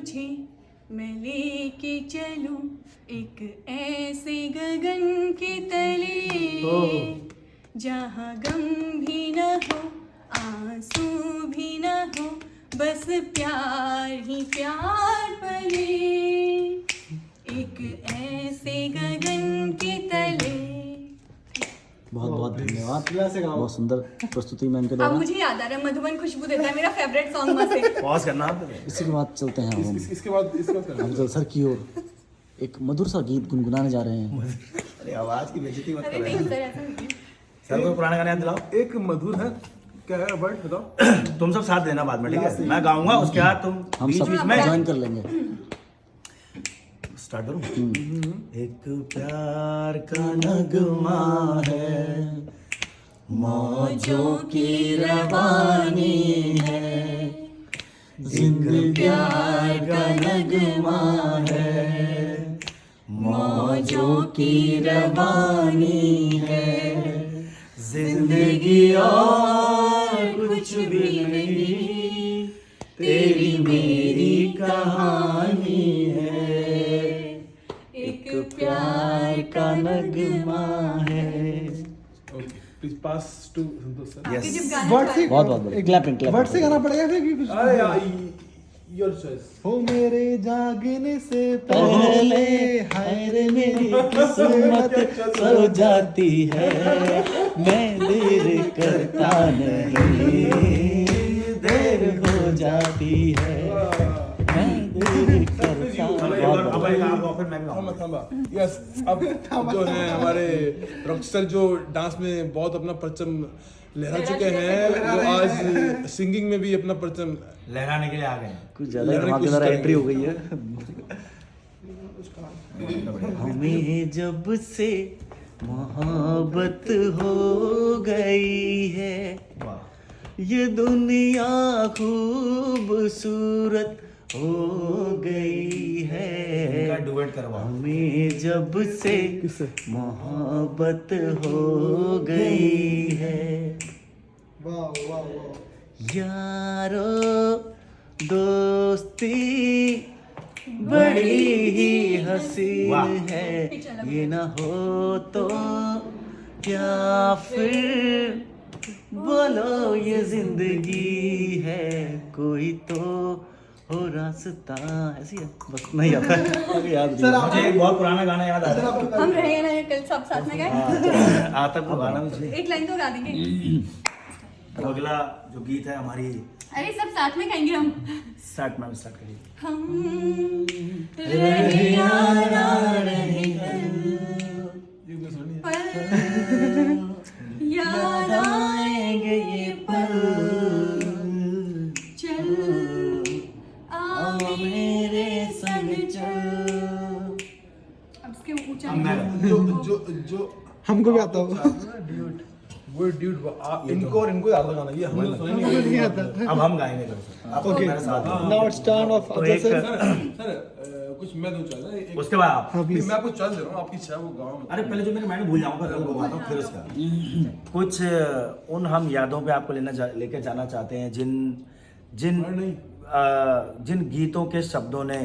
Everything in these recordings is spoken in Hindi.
तुझे मैं लेके चलूं एक ऐसे गगन के तले जहाँ गम भी न हो आंसू भी न हो बस प्यार ही प्यार पले एक ऐसे गगन के तले। बहुत बहुत धन्यवाद, बहुत सुंदर प्रस्तुति मैम के अब द्वारा। मुझे याद आ रहा है मधुबन खुशबू देता है, मेरा फेवरेट सॉन्ग में से। पॉज करना आप। इसी के बाद चलते हैं हम इसके बाद अफजल सर की ओर, एक मधुर सा गीत गुनगुनाने जा रहे हैं। अरे आवाज की बेइज्जती मत अरे करो नहीं यार। सर ऐसा नहीं है। सर को पुराना गाना याद दिलाओ। एक मधुर है, क्या है वर्ड बताओ। तुम सब साथ देना बाद में, ठीक है? मैं गाऊंगा उसके बाद तुम हम बीच सब बीच में ज्वाइन कर लेंगे। स्टार्ट करूं। एक प्यार का नगमा है, मौजों की रवानी है, जिंदगी प्यार का नगमा है, मौजों की रवानी है, जिंदगी और कुछ भी नहीं, तेरी मेरी कहानी है, एक प्यार का नगमा है। Okay please pass to Santosh sir. आपके जब गाना वर्ड से बहुत बहुत बढ़िया। क्लैपिंग वर्ड से गाना पड़ेगा फिर कि कुछ अरे यार योर चॉइस। हो मेरे जागने से पहले हाय रे मेरी किस्मत सो जाती है, मैं देर करता नहीं, देर हो जाती है, मैं देर करता अब एक आप गाओ, फिर मैं भी गाऊंगा। थांबा यस। अब जो है हमारे रॉकस्टार जो डांस में बहुत अपना परचम लहरा चुके हैं, वो आज सिंगिंग में भी अपना परचम लहराने के लिए आ गए हैं। कुछ ज्यादा धमाकेदार एंट्री हो गई है। हमें जब से मोहब्बत हो गई है, ये दुनिया खूबसूरत हो गई है, इनका डुएट करवाओ। हमें जब से मोहब्बत हो गई है, वाह वाह वाह। यारो दोस्ती बड़ी ही हसीन वाह। है, ये ना हो तो क्या फिर बोलो ये जिंदगी है, कोई तो हो रास्ता। ऐसी है बस, नहीं आता है आगे याद नहीं। मुझे एक बहुत पुराना गाना याद आ रहा है। हम रहे ना कल सब साथ में गए। आता वो गाना मुझे। एक लाइन तो गा देंगे। तो अगला जो गीत है हमारी अरे सब साथ में गाएंगे हम। स्टार्ट में स्टार्ट करिए। हम रहे यारा रहे पल, याद आएंगे ये पल, चल आ मेरे संग चल। अब इसके ऊंचा जो हमको भी आता होगा। वो ड्यूट इनको और इनको याद लगाना, ये हमें तो नहीं आता। अब हम गाएंगे जरा। आप Okay. मेरे साथ गाओ। नाउ इट्स टर्न ऑफ तो अफजल एक सर। सर कुछ मैं दूं चल एक उसके बाद आप। हाँ प्लीज। मैं आपको चल दे रहा हूं, आपकी इच्छा है वो गाओ। अरे पहले जो मैंने भूल जाऊंगा, कल को गाता हूं, फिर उसका कुछ उन हम यादों पे आपको लेकर जाना चाहते हैं जिन जिन जिन गीतों के शब्दों ने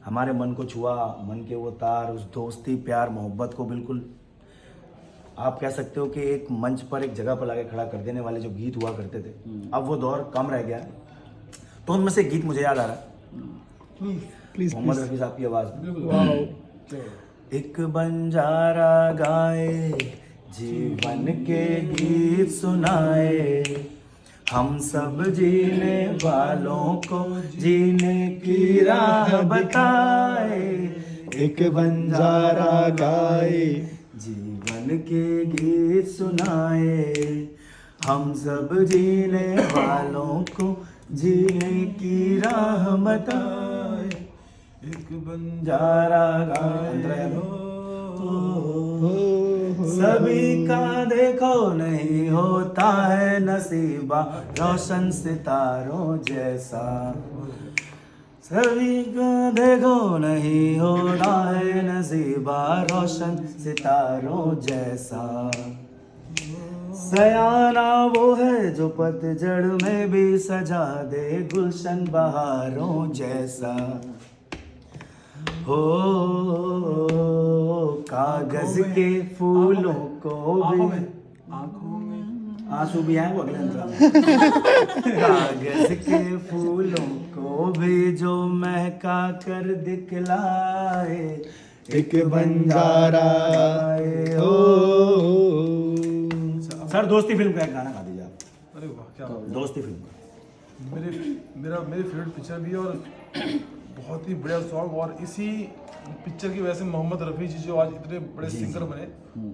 हमारे मन को छुआ, मन के वो तार, उस दोस्ती प्यार मोहब्बत को बिल्कुल आप कह सकते हो कि एक मंच पर एक जगह पर लाके खड़ा कर देने वाले जो गीत हुआ करते थे, अब वो दौर कम रह गया है। तो उनमें से एक गीत मुझे याद आ रहा है, प्लीज मोहम्मद रफी साहब की आवाज में। वाओ। एक बंजारा गाए जीवन के गीत सुनाए, हम सब जीने वालों को जीने की राह बताए। एक बंजारा गाए जीवन के गीत सुनाए, हम सब जीने वालों को जीने की राह बताए। एक बंजारा गाए सभी का देखो नहीं होता है नसीबा रोशन सितारों जैसा, सभी का देखो नहीं होता है नसीबा रोशन सितारों जैसा, सयाना वो है जो पतझड़ में भी सजा दे गुलशन बहारों जैसा हो, कागज के फूलों को भी आंसू भी आए वो अगले अंतरा में। कागज के फूलों को भी जो महका कर दिखलाए एक बंजारा हो। सर दोस्ती फिल्म का एक गाना गा दीजिए आप। अरे वाह क्या बात दोस्ती फिल्म का मेरी फेवरेट पिक्चर भी है और बहुत ही बढ़िया सॉन्ग। और इसी पिक्चर की वजह से मोहम्मद रफ़ी जी जो आज इतने बड़े सिंगर बने,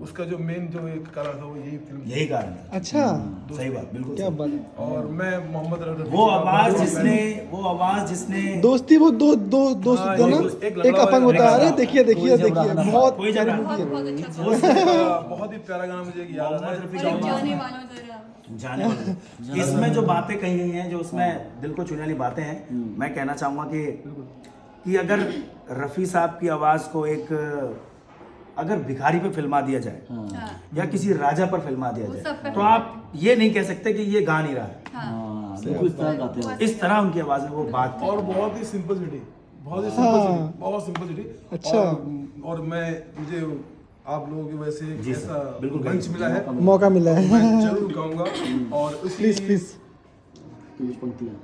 उसका जो मेन जो एक कारण था वो यही फिल्म। यही कारण है। अच्छा सही बात, बिल्कुल क्या सही। बात है। और मैं मोहम्मद रफ़ी वो आवाज जिसने दोस्ती वो दो दो दोस्त हाँ, था ना, एक लड़का एक अपंग और होता है। अरे देखिए देखिए देखिए बहुत कोई जगह बहुत अच्छा था। बहुत ही प्यारा गाना मुझे याद आ रहा है। और एक जाने वालों जरा जाने वाले। इसमें जो बातें कही गई हैं, जो उसमें दिल को छूने वाली बातें हैं, मैं कहना चाहूंगा कि अगर रफ़ी साहब की आवाज को एक अगर भिखारी पे फिल्मा दिया जाए हाँ। या किसी राजा पर फिल्मा दिया वो सब जाए पे तो आप ये नहीं कह सकते कि ये गा नहीं रहा है। हाँ। बिल्कुल इस तरह गाते हैं। इस तरह उनकी आवाज में वो बात थी। और बहुत ही सिंपलिसिटी, बहुत सिंपलिसिटी। अच्छा। और मुझे आप लोगों की वजह से एक जी सर, ऐसा बिल्कुल मंच मिला है, मौका मिला है। मैं जरूर गाऊंगा। और प्लीज प्लीज कुछ पंक्तियां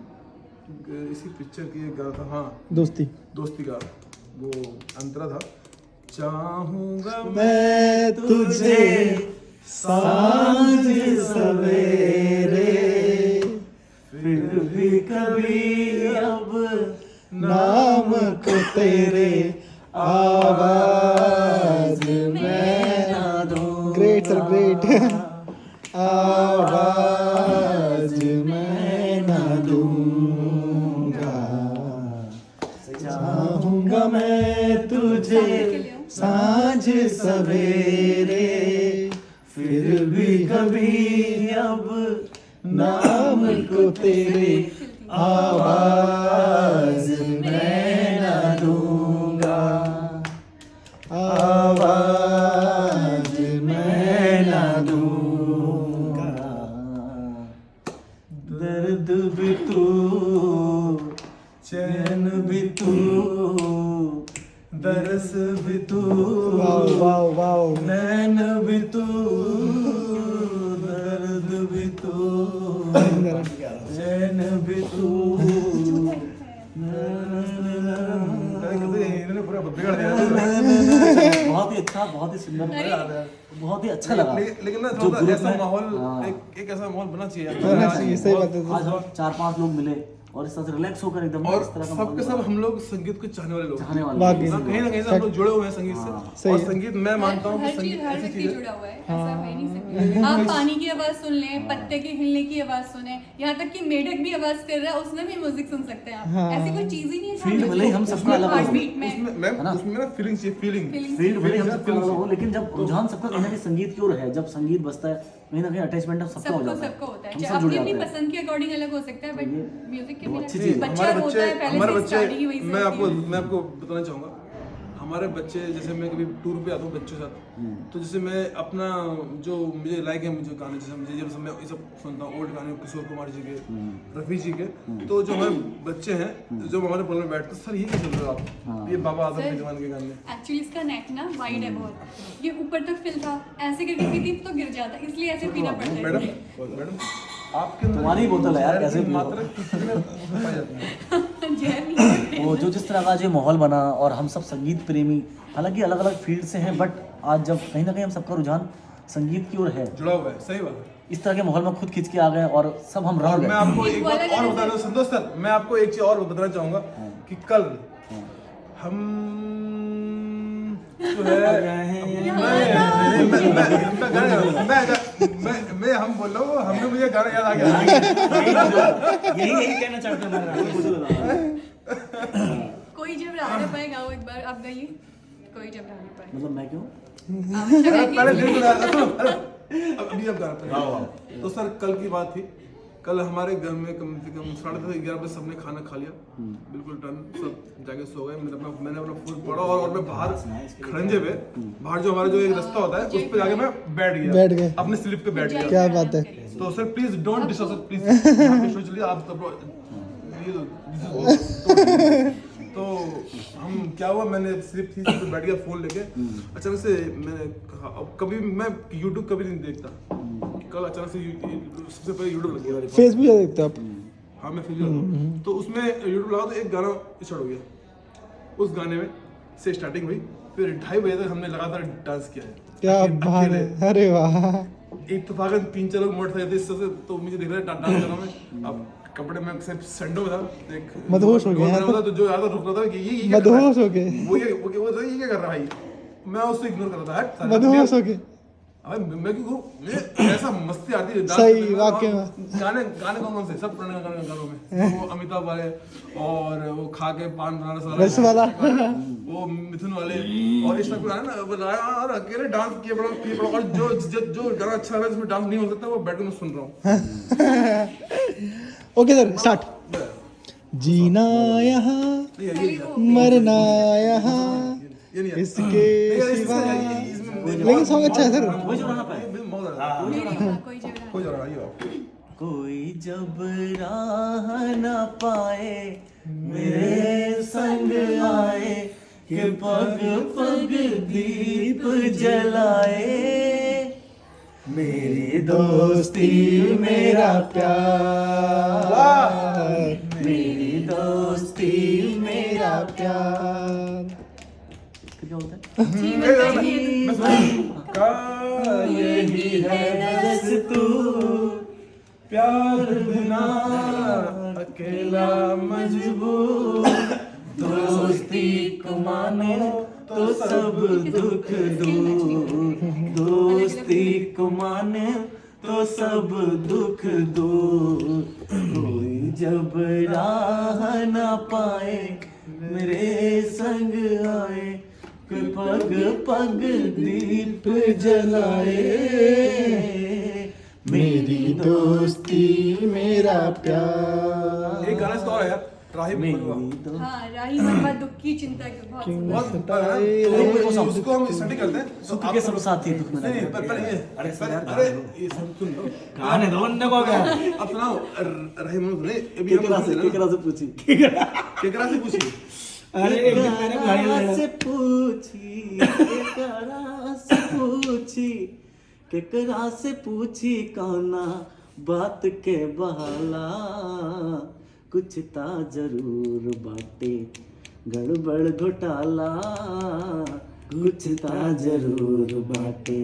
इसी पिक्चर की एक गाना था, हाँ दोस्ती का वो अंतरा था। चाहूंगा मैं तुझे सांझ सवेरे फिर भी कभी अब नाम को तेरे आवाज में ना दूं। Great sir great. आवाज मैं ना दूंगा, चाहूंगा मैं तुझे सांझ सवेरे फिर भी कभी अब नाम को तेरे आवाज मैं ना दूंगा, आवाज मैं ना दूंगा। दर्द भी तू, चैन भी तू, दरस भी तू, वाओ वाओ वाओ। नैन भी तू, दर्द भी तू, चैन भी तू। इन्होंने पूरा बिगाड़ दिया। बहुत ही अच्छा, बहुत ही सुंदर, बहुत ही अच्छा लगा। लेकिन ना जो थोड़ा ग्रुप ऐसा में- माहौल, हाँ। एक ऐसा माहौल बना चाहिए। होना चाहिए, सही बात है। आज हम 4-5 लोग मिले और इस तरह से रिलैक्स होकर एकदम और इस तरह का सबके सब हम लोग संगीत को चाहने वाले लोग हैं। चाहने वाले वाकई। लोग। ना कहीं से हम लोग जुड़े हुए हैं संगीत हाँ। से। सही और है। संगीत मैं मानता हूँ कि हर संगीत चीज हर ऐसी व्यक्ति चीज है। जुड़ा हुआ है, ऐसा हो ही नहीं सकता। आप पानी की आवाज सुन लें, पत्ते के हिलने की आवाज सुने, यहाँ तक कि मेढक भी आवाज कर रहा है, उसमें भी म्यूजिक सुन सकते हैं आप। हाँ। ऐसी कोई चीज ही नहीं है फील्ड भले ही हम सबका अलग हो, हार्टबीट में उसमें मैं उसमें ना फीलिंग चाहिए, फीलिंग। फील्ड भले ही हम सबका अलग हो, लेकिन जब रुझान सबका कहीं ना कहीं संगीत की ओर है, जब संगीत बजता है कहीं ना कहीं अटैचमेंट सबका हो सबको जाता है। सबको होता है, हम चाहे सब जुड़ अपनी अपनी जाते हैं। पसंद के अकॉर्डिंग अलग हो सकता है, बट म्यूजिक के वो बिना अच्छी चीज़ है। बच्चा रोता है पहले हमारे से बच्चे स्टार्टिंग ही वही से मैं होती है। आपको बताना चाहूँगा, हमारे बच्चे जैसे मैं कभी टूर पे आता हूँ बच्चों के साथ, तो जैसे मैं अपना जो मुझे लाइक है मुझे गाने, जैसे मुझे ये मैं ये सब सुनता हूँ, ओल्ड गाने किशोर कुमार जी के, रफ़ी जी के, तो जो हमारे बच्चे हैं जो हमारे बगल में बैठते हैं, सर ये क्या सुन रहे हो आप, ये बाबा आदम के जमाने के गाने। एक्चुअली इसका नेक ना वाइड है बहुत, ये ऊपर तक फिल था, ऐसे करके पीती तो गिर जाता, इसलिए ऐसे पीना पड़ता है। मैडम मैडम आपके अंदर तुम्हारी बोतल है यार, कैसे पियो? मात्रा कितने पाई जाती है? जहर नहीं। वो जो जिस तरह का जो माहौल बना और हम सब संगीत प्रेमी, हालांकि अलग अलग फील्ड से हैं, बट आज जब कहीं ना कहीं हम सबका रुझान संगीत की ओर है, जुड़ा हुआ है, सही बात है। इस तरह के माहौल में खुद खींच के आ गए और सब हम रह और मैं गए। आपको एक बात और बता दूं संतोष सर, मैं आपको एक चीज और बताना चाहूंगा कि कल हम जो है मैं हम बोल रहा हूँ, हमने मुझे गाना याद आ गया। यही कहना चाहते हैं। कोई जब रहने पाए गाओ एक बार, आप गाइए। कोई जब रहने पाए मतलब मैं क्यों? पहले दिल को याद रखो। अभी अब गाना तो सर कल की बात थी कल हमारे घर में कम से कम 11:30 बजे सबने खाना खा लिया, बिल्कुल डन, सब जाके सो गए। मैंने अपना फूड पढ़ा और मैं बाहर खड़ंजे पे, बाहर जो हमारा जो एक रास्ता होता है उस पे जाके मैं बैठ गया, अपने स्लिप पे बैठ गया। क्या बात है। तो sir please don't disturb sir, please show चलिए आप सब। तो हम क्या हुआ, मैंने स्लिप थी तो बैठ गया फोन लेके। अचानक से मैंने कहा, अब कभी मैं यूट्यूब कभी नहीं देखता, कल अचानक से सबसे पहले यूट्यूब लग गया। फेसबुक देखते हो आप? हाँ मैं फेसबुक, तो उसमें यूट्यूब लगा तो एक गाना स्टार्ट हो गया, उस गाने में से स्टार्टिंग हुई, फिर 2:30 बजे तक हमने लगातार डांस किया है। क्या बात है, अरे वाह। इत्तेफाकन 3-4 लोग मोड़ थे इससे, तो मुझे दिख रहा है डांस करना में। अब कपड़े में सिर्फ संडो था, एक मदहोश हो गया था, तो जो ज्यादा रुक रहा था कि ये मदहोश हो गए, वो ये क्या कर रहा है भाई, मैं उससे इग्नोर कर रहा था। मदहोश हो गए। अबे मैं क्यों ऐसा मस्ती आती है सही वाकई में। गाने कौन से सब पुराने गानों में, वो अमिताभ वाले और वो खा के पान बनाना रस वाला, वो मिथुन वाले और इस टाइप के गाने ना बनाया और अकेले डांस किए बड़ा। और जो गाना अच्छा लगा जिसमें डांस नहीं हो सकता वो बैठ के मैं सुन रहा हूँ। Okay sir, start. जीना यहाँ मरना यहाँ इसके सिवा। लेकिन सॉन्ग अच्छा है सर। कोई जब राह न पाए मेरे संग आए, कि पग पग दीप जलाए, मेरी दोस्ती मेरा प्यार, मेरी दोस्ती मेरा प्यार। क्या होता है? यही है बस तू, प्यार बिना अकेला मजबूर, दोस्ती को मानो तो सब दुख दूर, दोस्ती को माने तो सब दुख दूर। कोई जब राह न पाए मेरे संग आए, पग पग दीप जलाए, मेरी दोस्ती मेरा प्यार। एक गाना तो और है यार, राही मनवा। हाँ, राही मनवा दुख की चिंता के बहुत तो उसको हम स्टडी करते हैं। सुख के सब साथी दुख में नहीं पर ये अरे ये सुन लो गाने दो बंदे को। क्या अब सुनाओ राही मनवा ने अभी केकरा से पूछी, केकरा से पूछी, अरे एक दिन मैंने गाड़ी से पूछी, केकरा से पूछी, केकरा से पूछी कौना बात के बहाला, कुछ ता जरूर बाटे गड़बड़ घोटाला, कुछ ता जरूर बाटे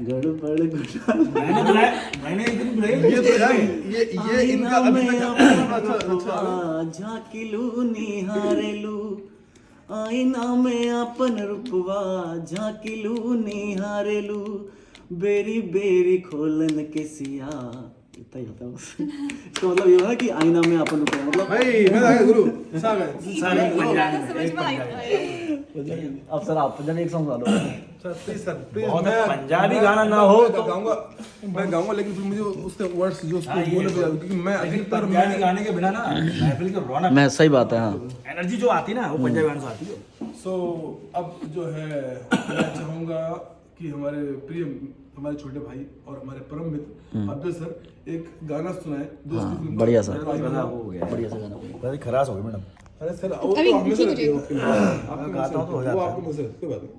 गड़बड़ घोटाला। मैंने एक दिन बुलाया, ये तो यार ये इनका अभी तक झाकिलू निहारेलू, आईना में अपन रूपवा झाकिलू निहारेलू, बेरी बेरी खोलन के सिया। इतना ही होता है बस। इसका मतलब ये है कि आईना में अपन रूपवा, मतलब भाई मैं आया गुरु साहब सारे समझ में आई। अब सर आप पंजाबी एक सॉन्ग गा दो सर प्लीज। बहुत मैं पंजाबी गाना ना हो तो मैं गाऊंगा, लेकिन फिर मुझे उसके वर्ड्स जो उसको बोले तो क्योंकि मैं अधिकतर पंजाबी गाने के बिना ना महफिल की रौनक, मैं सही बात है। हाँ, एनर्जी जो आती ना वो पंजाबी गाने से आती है। सो अब जो है मैं चाहूंगा कि हमारे प्रिय हमारे छोटे भाई और हमारे परम मित्र अब्दुल सर एक गाना सुनाए दोस्ती फिल्म का। बढ़िया सर, हो गया, बढ़िया सा गाना। बड़ी खरास हो गई मैडम। अरे सर वो तो आप में से रहती है, आपको गाता हूं तो हो जाता वो है। आपको में से कोई बात नहीं,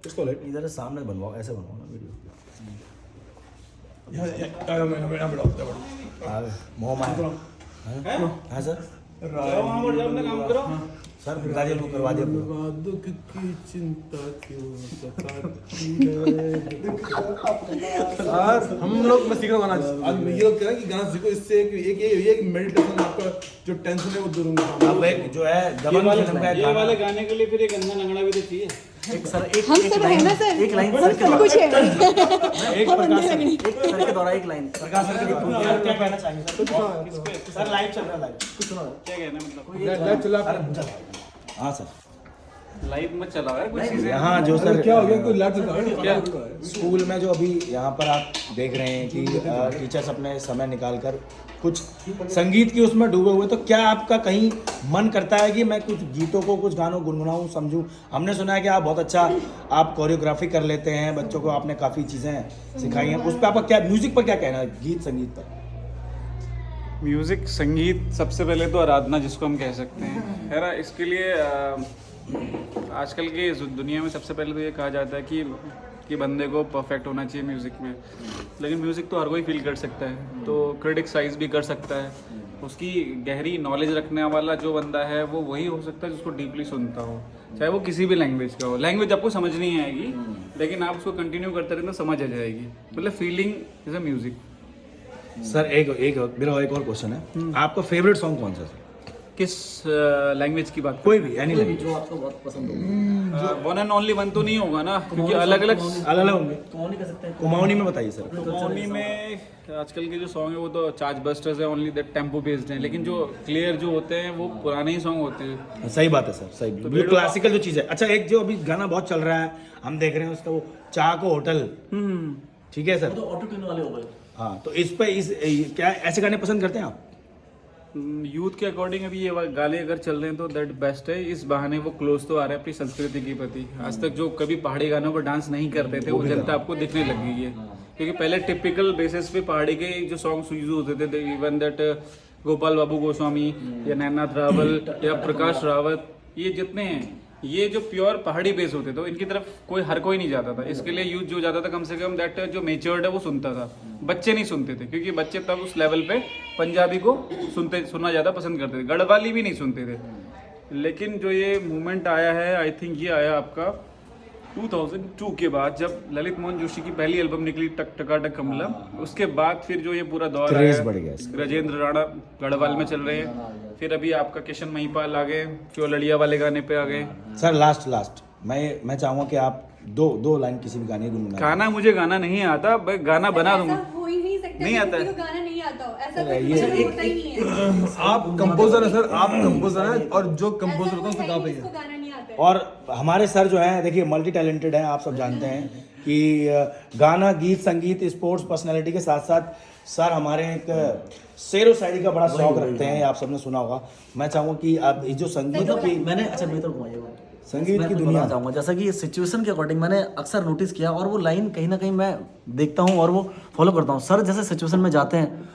इसको लाइट इधर से सामने बनवाओ, ऐसे बनवाओ ना वीडियो। यहाँ बैठो मोह माया। हाँ सर, सर गाड़ी लोग करवा दिया पूरा। दुख की चिंता क्यों सताती है। यार हम लोग मैं सीख रहा हूँ गाना, आज ये लोग कह रहे हैं कि गाना सीखो, इससे एक मेडिटेशन आपका जो टेंशन है वो दूर होगा। अब एक जो है दबंग फिल्म का ये वाले गाने के लिए फिर एक अंधा लंगड़ा भी तो चाहिए। एक सर एक हम एक सब लाइन है ना सर? एक लाइन सर के कुछ है एक प्रकाश सर, एक सर के द्वारा एक लाइन प्रकाश सर के द्वारा क्या कहना चाहेंगे सर? सर लाइव चल रहा है, लाइव कुछ सुनो। क्या कहना है मतलब? चला हाँ सर, लाइव में चला हुआ है कुछ चीजें। यहाँ जो सर क्या हो गया, कोई लाट चला स्कूल में जो अभी यहाँ पर आप देख रहे हैं कि टीचर्स अपने समय निकाल कर कुछ संगीत की उसमें डूबे हुए, तो क्या आपका कहीं मन करता है कि मैं कुछ गीतों को, कुछ गानों गुनगुनाऊं, समझूं? हमने सुना है कि आप बहुत अच्छा आप कोरियोग्राफी कर लेते हैं, बच्चों को आपने काफ़ी चीज़ें सिखाई हैं, उस पर आपका क्या, म्यूजिक पर क्या कहना है, गीत संगीत पर? म्यूजिक संगीत सबसे पहले तो आराधना जिसको हम कह सकते हैं, है ना। इसके लिए आजकल की दुनिया में सबसे पहले तो ये कहा जाता है कि बंदे को परफेक्ट होना चाहिए म्यूज़िक में, लेकिन म्यूज़िक तो हर कोई फील कर सकता है, तो क्रिटिसाइज भी कर सकता है। उसकी गहरी नॉलेज रखने वाला जो बंदा है वो वही हो सकता है जिसको डीपली सुनता हो, चाहे वो किसी भी लैंग्वेज का हो। लैंग्वेज आपको समझ नहीं आएगी, लेकिन आप उसको कंटिन्यू करते रहना, समझ आ जाएगी। मतलब feeling is a music. Sir एक मेरा एक और क्वेश्चन है, आपका फेवरेट सॉन्ग कौन सा है? किस लैंग्वेज की बात? कोई भी, एनी लैंग्वेज जो आपको बहुत पसंद हो। वन एंड ओनली वन तो नहीं होगा ना, क्योंकि अलग अलग होंगे। कौन कर सकते हैं? कुमाऊनी में बताइए सर। कुमाऊनी में आजकल के जो सॉन्ग है वो तो चार्ज बस्टर्स है, ओनली दैट टेम्पो बेस्ड है, लेकिन जो क्लियर जो होते हैं वो पुराने ही सॉन्ग होते हैं। सही बात है सर, सही। तो क्लासिकल जो चीज़ है। अच्छा, एक जो अभी गाना बहुत चल रहा है, हम देख रहे हैं उसका, वो चाह को होटल, ठीक है सर? तो ऑटो ट्यून वाले हो गए। हाँ, तो इस पे क्या ऐसे गाने पसंद करते हैं आप? यूथ के अकॉर्डिंग अभी ये गाने अगर चल रहे हैं तो दैट बेस्ट है। इस बहाने वो क्लोज तो आ रहे हैं अपनी संस्कृति के प्रति। आज तक जो कभी पहाड़ी गानों पर डांस नहीं करते थे वो जनता आपको दिखने लग गई है, क्योंकि पहले टिपिकल बेसिस पे पहाड़ी के जो सॉन्ग्स यूज होते थे, इवन दैट गोपाल बाबू गोस्वामी या नैनाथ रावल या प्रकाश रावत, ये जितने हैं ये जो प्योर पहाड़ी बेस होते थे, इनकी तरफ हर कोई नहीं जाता था। इसके लिए यूथ जो जाता था कम से कम दैट जो मेच्योर्ड है वो सुनता था, बच्चे नहीं सुनते थे, क्योंकि बच्चे तब उस लेवल पे पंजाबी को सुनना ज़्यादा पसंद करते थे, गढ़वाली भी नहीं सुनते थे। लेकिन जो ये मूवमेंट आया है, आई थिंक ये आया आपका 2002 के बाद, जब ललित मोहन जोशी की पहली एल्बम निकली टक टकाटक कमला, उसके बाद फिर जो ये पूरा दौर क्रेज आया, बढ़ गया इसका। राजेंद्र राणा गढ़वाल में चल रहे हैं, फिर अभी आपका किशन महिपाल आ गए, जो लड़िया वाले गाने पे आ गए। सर लास्ट मैं चाहूँगा कि आप दो लाइन किसी भी गाने गुनगुनाएं। गाना मुझे गाना नहीं आता, मैं गाना बना दूंगा। ऐसा हो ही नहीं सकता नहीं कि आता है। किसी को गाना नहीं आता हो, ऐसा ये- कोई होता ही नहीं है। आप कंपोजर है सर, आप कंपोजर है, और जो ऐसा कंपोजर होता है उसको कोई गा नहीं पाइए। जिसको गाना नहीं आता है। और हमारे सर जो हैं, देखिए मल्टी टैलेंटेड हैं, आप सब जानते हैं कि गाना, गीत, संगीत, स्पोर्ट्स पर्सनालिटी के साथ साथ सर हमारे एक शेरो शायरी का बड़ा शौक रखते हैं, आप सबने सुना होगा। मैं चाहूँगा कि आप ये जो संगीत की मैंने अच्छा मैं तो घुमाइए वो संगीत मैं की आपको दुनिया बताना चाहूँगा, जैसा कि सिचुएशन के अकॉर्डिंग मैंने अक्सर नोटिस किया, और वो लाइन कहीं ना कहीं मैं देखता हूँ और वो फॉलो करता हूँ। सर जैसे सिचुएशन में जाते हैं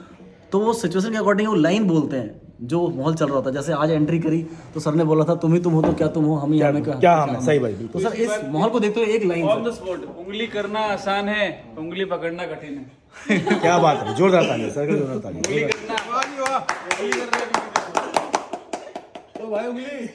तो वो सिचुएशन के अकॉर्डिंग वो लाइन बोलते हैं, जो माहौल चल रहा था। जैसे आज एंट्री करी तो सर ने बोला था तुम ही तुम हो तो क्या तुम हो, हम ही हमें क्या हम है, सही भाई, तो सर इस माहौल को देखते हुए एक लाइन ऑन द स्पॉट, उंगली करना आसान है, उंगली पकड़ना कठिन है। क्या बात है, जोरदार ताली सर, जोरदार ताली। उंगली करना वाह जी वाह, उंगली कर रहे हैं। तो भाई उंगली